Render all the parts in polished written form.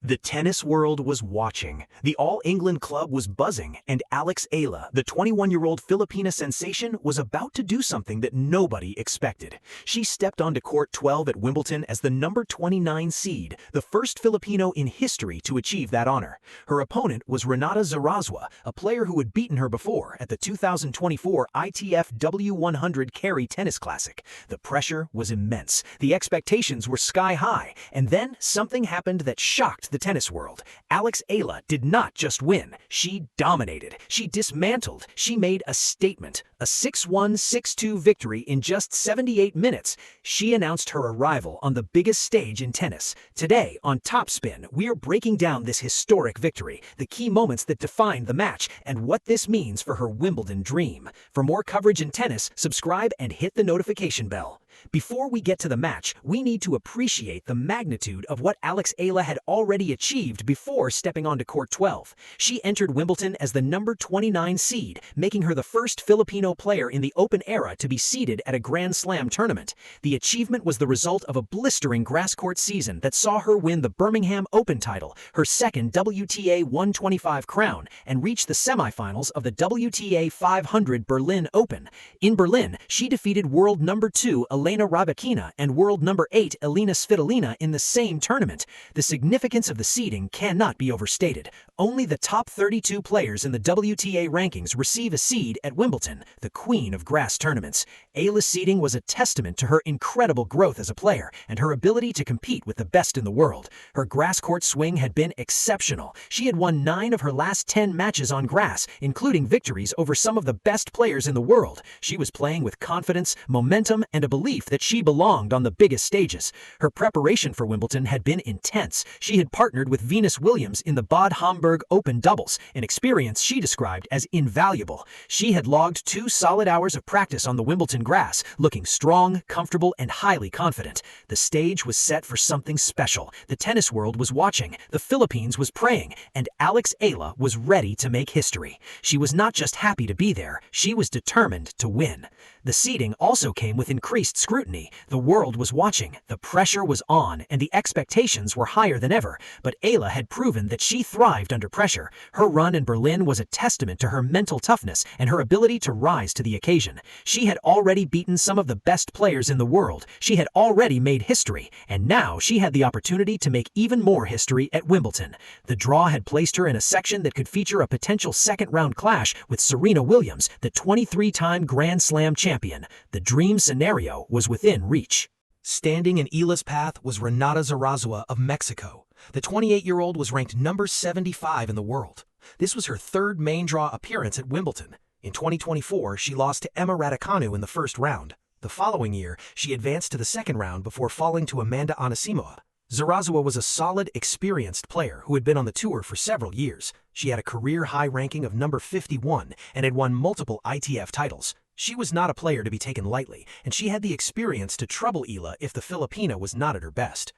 The tennis world was watching, the All-England club was buzzing, and Alex Eala, the 21-year-old Filipina sensation, was about to do something that nobody expected. She stepped onto court 12 at Wimbledon as the number 29 seed, the first Filipino in history to achieve that honor. Her opponent was Renata Zarazúa, a player who had beaten her before at the 2024 ITF W100 Carry Tennis Classic. The pressure was immense, the expectations were sky high, and then something happened that shocked the tennis world. Alex Eala did not just win, she dominated, she dismantled, she made a statement. A 6-1, 6-2 victory in just 78 minutes. She announced her arrival on the biggest stage in tennis. Today on TopSpin, we're breaking down this historic victory, the key moments that defined the match, and what this means for her Wimbledon dream. For more coverage in tennis, subscribe and hit the notification bell. Before we get to the match, we need to appreciate the magnitude of what Alex Eala had already achieved before stepping onto court 12. She entered Wimbledon as the number 29 seed, making her the first Filipino player in the Open era to be seeded at a Grand Slam tournament. The achievement was the result of a blistering grass court season that saw her win the Birmingham Open title, her second WTA 125 crown, and reach the semifinals of the WTA 500 Berlin Open. In Berlin, she defeated world number 2 Elena Rybakina and world number 8 Elina Svitolina in the same tournament. The significance of the seeding cannot be overstated. Only the top 32 players in the WTA rankings receive a seed at Wimbledon, the queen of grass tournaments. Eala's seeding was a testament to her incredible growth as a player and her ability to compete with the best in the world. Her grass court swing had been exceptional. She had won 9 of her last 10 matches on grass, including victories over some of the best players in the world. She was playing with confidence, momentum, and a belief that she belonged on the biggest stages. Her preparation for Wimbledon had been intense. She had partnered with Venus Williams in the Bad Homburg Open doubles, an experience she described as invaluable. She had logged 2 solid hours of practice on the Wimbledon grass, looking strong, comfortable, and highly confident. The stage was set for something special. The tennis world was watching, the Philippines was praying, and Alex Eala was ready to make history. She was not just happy to be there, she was determined to win. The seeding also came with increased scrutiny. The world was watching, the pressure was on, and the expectations were higher than ever. But Eala had proven that she thrived under pressure. Her run in Berlin was a testament to her mental toughness and her ability to rise to the occasion. She had already beaten some of the best players in the world. She had already made history, and now she had the opportunity to make even more history at Wimbledon. The draw had placed her in a section that could feature a potential second-round clash with Serena Williams, the 23-time Grand Slam champion. The dream scenario was within reach. Standing in Eala's path was Renata Zarazúa of Mexico. The 28-year-old was ranked number 75 in the world. This was her third main draw appearance at Wimbledon. In 2024, she lost to Emma Raducanu in the first round. The following year, she advanced to the second round before falling to Amanda Anisimova. Zarazúa was a solid, experienced player who had been on the tour for several years. She had a career-high ranking of number 51 and had won multiple ITF titles. She was not a player to be taken lightly, and she had the experience to trouble Eala if the Filipina was not at her best.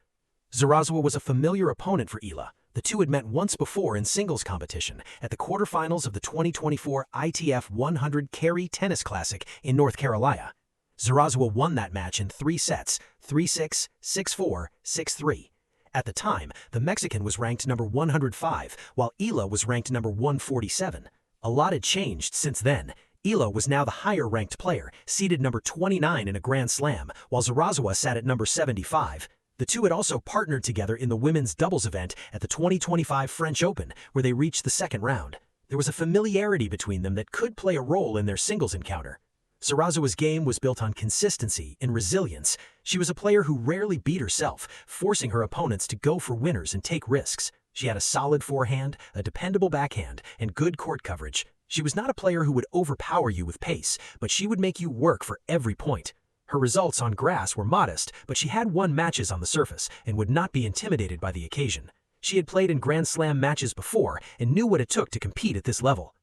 Zarazúa was a familiar opponent for Eala. The two had met once before in singles competition at the quarterfinals of the 2024 ITF 100 Carry Tennis Classic in North Carolina. Zarazúa won that match in 3 sets, 3-6, 6-4, 6-3. At the time, the Mexican was ranked number 105, while Eala was ranked number 147. A lot had changed since then. Eala was now the higher-ranked player, seeded number 29 in a Grand Slam, while Zarazúa sat at number 75. The two had also partnered together in the women's doubles event at the 2025 French Open, where they reached the second round. There was a familiarity between them that could play a role in their singles encounter. Zarazúa's game was built on consistency and resilience. She was a player who rarely beat herself, forcing her opponents to go for winners and take risks. She had a solid forehand, a dependable backhand, and good court coverage. She was not a player who would overpower you with pace, but she would make you work for every point. Her results on grass were modest, but she had won matches on the surface and would not be intimidated by the occasion. She had played in Grand Slam matches before and knew what it took to compete at this level.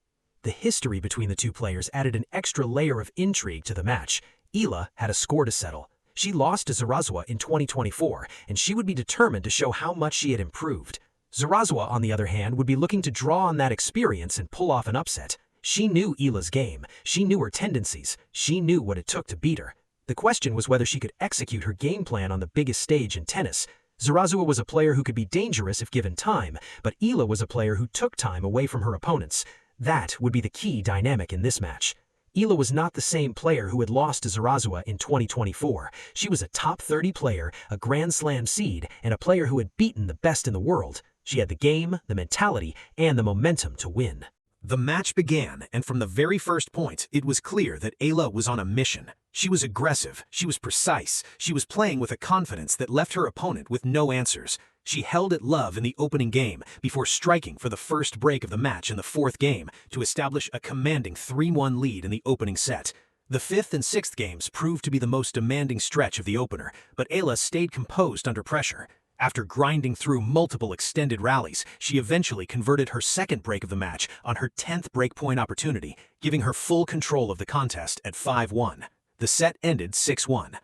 The history between the two players added an extra layer of intrigue to the match. Eala had a score to settle. She lost to Zarazúa in 2024, and she would be determined to show how much she had improved. Zarazúa, on the other hand, would be looking to draw on that experience and pull off an upset. She knew Eala's game. She knew her tendencies. She knew what it took to beat her. The question was whether she could execute her game plan on the biggest stage in tennis. Zarazúa was a player who could be dangerous if given time, but Eala was a player who took time away from her opponents. That would be the key dynamic in this match. Eala was not the same player who had lost to Zarazúa in 2024. She was a top 30 player, a Grand Slam seed, and a player who had beaten the best in the world. She had the game, the mentality, and the momentum to win. The match began, and from the very first point, it was clear that Eala was on a mission. She was aggressive, she was precise, she was playing with a confidence that left her opponent with no answers. She held at love in the opening game before striking for the first break of the match in the fourth game to establish a commanding 3-1 lead in the opening set. The fifth and sixth games proved to be the most demanding stretch of the opener, but Eala stayed composed under pressure. After grinding through multiple extended rallies, she eventually converted her second break of the match on her 10th breakpoint opportunity, giving her full control of the contest at 5-1. The set ended 6-1.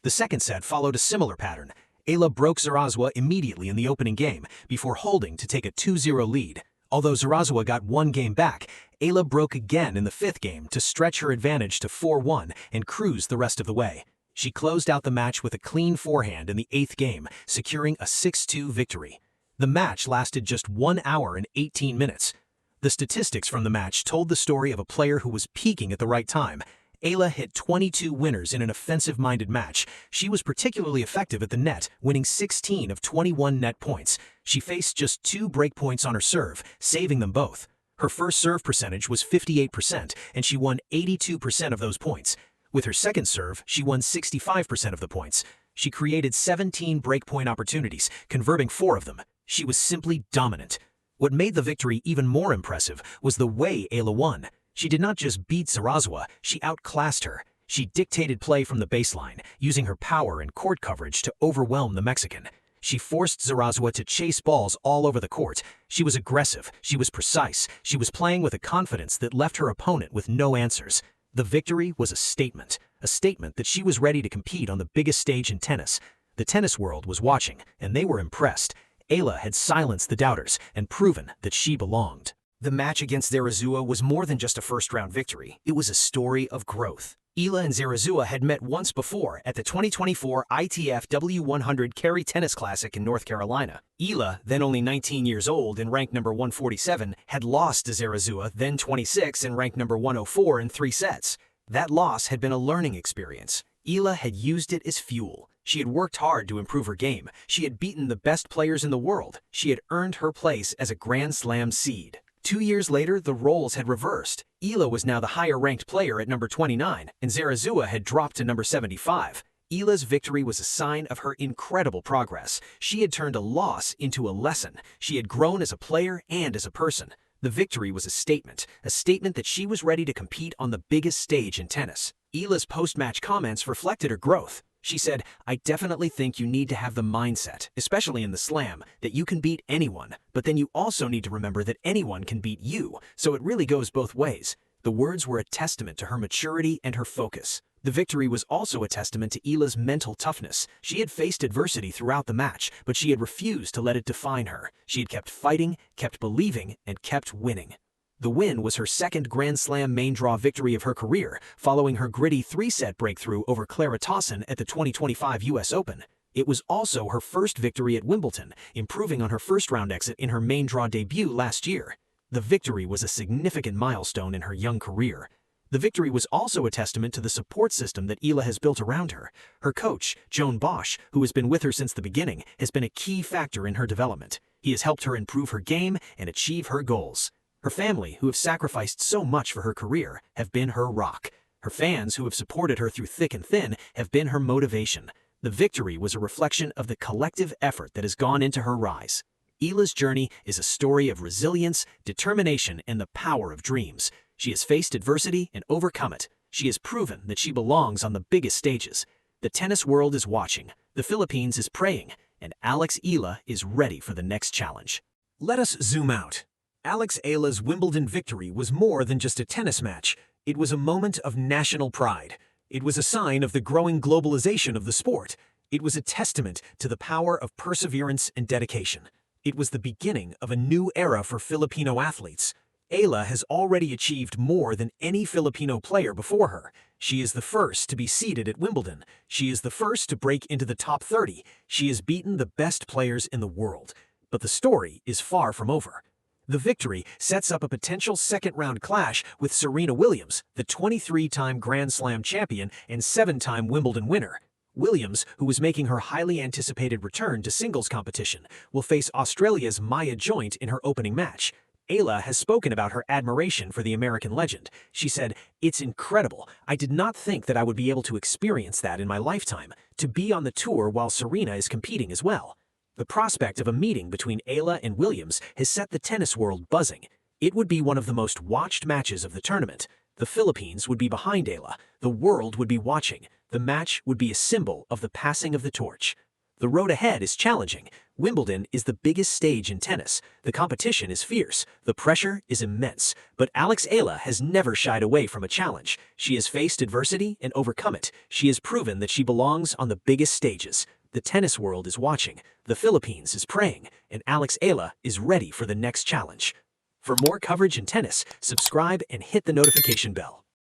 The second set followed a similar pattern. Eala broke Zarazúa immediately in the opening game before holding to take a 2-0 lead. Although Zarazúa got one game back, Eala broke again in the fifth game to stretch her advantage to 4-1 and cruise the rest of the way. She closed out the match with a clean forehand in the eighth game, securing a 6-2 victory. The match lasted just 1 hour and 18 minutes. The statistics from the match told the story of a player who was peaking at the right time. Eala hit 22 winners in an offensive-minded match. She was particularly effective at the net, winning 16 of 21 net points. She faced just 2 breakpoints on her serve, saving them both. Her first serve percentage was 58%, and she won 82% of those points. With her second serve, she won 65% of the points. She created 17 breakpoint opportunities, converting 4 of them. She was simply dominant. What made the victory even more impressive was the way Eala won. She did not just beat Zarazúa, she outclassed her. She dictated play from the baseline, using her power and court coverage to overwhelm the Mexican. She forced Zarazúa to chase balls all over the court. She was aggressive, she was precise, she was playing with a confidence that left her opponent with no answers. The victory was a statement that she was ready to compete on the biggest stage in tennis. The tennis world was watching, and they were impressed. Eala had silenced the doubters and proven that she belonged. The match against Zarazúa was more than just a first-round victory. It was a story of growth. Eala and Zarazúa had met once before at the 2024 ITF W100 Cary Tennis Classic in North Carolina. Eala, then only 19 years old and ranked number 147, had lost to Zarazúa, then 26 and ranked number 104 in 3 sets. That loss had been a learning experience. Eala had used it as fuel. She had worked hard to improve her game. She had beaten the best players in the world. She had earned her place as a Grand Slam seed. 2 years later, the roles had reversed. Eala was now the higher-ranked player at number 29, and Zarazúa had dropped to number 75. Eala's victory was a sign of her incredible progress. She had turned a loss into a lesson. She had grown as a player and as a person. The victory was a statement that she was ready to compete on the biggest stage in tennis. Eala's post-match comments reflected her growth. She said, "I definitely think you need to have the mindset, especially in the slam, that you can beat anyone, but then you also need to remember that anyone can beat you, so it really goes both ways." The words were a testament to her maturity and her focus. The victory was also a testament to Eala's mental toughness. She had faced adversity throughout the match, but she had refused to let it define her. She had kept fighting, kept believing, and kept winning. The win was her second Grand Slam main draw victory of her career, following her gritty 3-set breakthrough over Clara Tauson at the 2025 US Open. It was also her first victory at Wimbledon, improving on her first-round exit in her main draw debut last year. The victory was a significant milestone in her young career. The victory was also a testament to the support system that Eala has built around her. Her coach, Joan Bosch, who has been with her since the beginning, has been a key factor in her development. He has helped her improve her game and achieve her goals. Her family, who have sacrificed so much for her career, have been her rock. Her fans, who have supported her through thick and thin, have been her motivation. The victory was a reflection of the collective effort that has gone into her rise. Eala's journey is a story of resilience, determination, and the power of dreams. She has faced adversity and overcome it. She has proven that she belongs on the biggest stages. The tennis world is watching, the Philippines is praying, and Alex Eala is ready for the next challenge. Let us zoom out. Alex Eala's Wimbledon victory was more than just a tennis match. It was a moment of national pride. It was a sign of the growing globalization of the sport. It was a testament to the power of perseverance and dedication. It was the beginning of a new era for Filipino athletes. Eala has already achieved more than any Filipino player before her. She is the first to be seeded at Wimbledon. She is the first to break into the top 30. She has beaten the best players in the world. But the story is far from over. The victory sets up a potential second-round clash with Serena Williams, the 23-time Grand Slam champion and 7-time Wimbledon winner. Williams, who was making her highly anticipated return to singles competition, will face Australia's Maya Joint in her opening match. Eala has spoken about her admiration for the American legend. She said, "It's incredible. I did not think that I would be able to experience that in my lifetime, to be on the tour while Serena is competing as well." The prospect of a meeting between Eala and Williams has set the tennis world buzzing. It would be one of the most watched matches of the tournament. The Philippines would be behind Eala. The world would be watching. The match would be a symbol of the passing of the torch. The road ahead is challenging. Wimbledon is the biggest stage in tennis. The competition is fierce. The pressure is immense. But Alex Eala has never shied away from a challenge. She has faced adversity and overcome it. She has proven that she belongs on the biggest stages. The tennis world is watching. The Philippines is praying. And Alex Eala is ready for the next challenge. For more coverage in tennis, subscribe and hit the notification bell.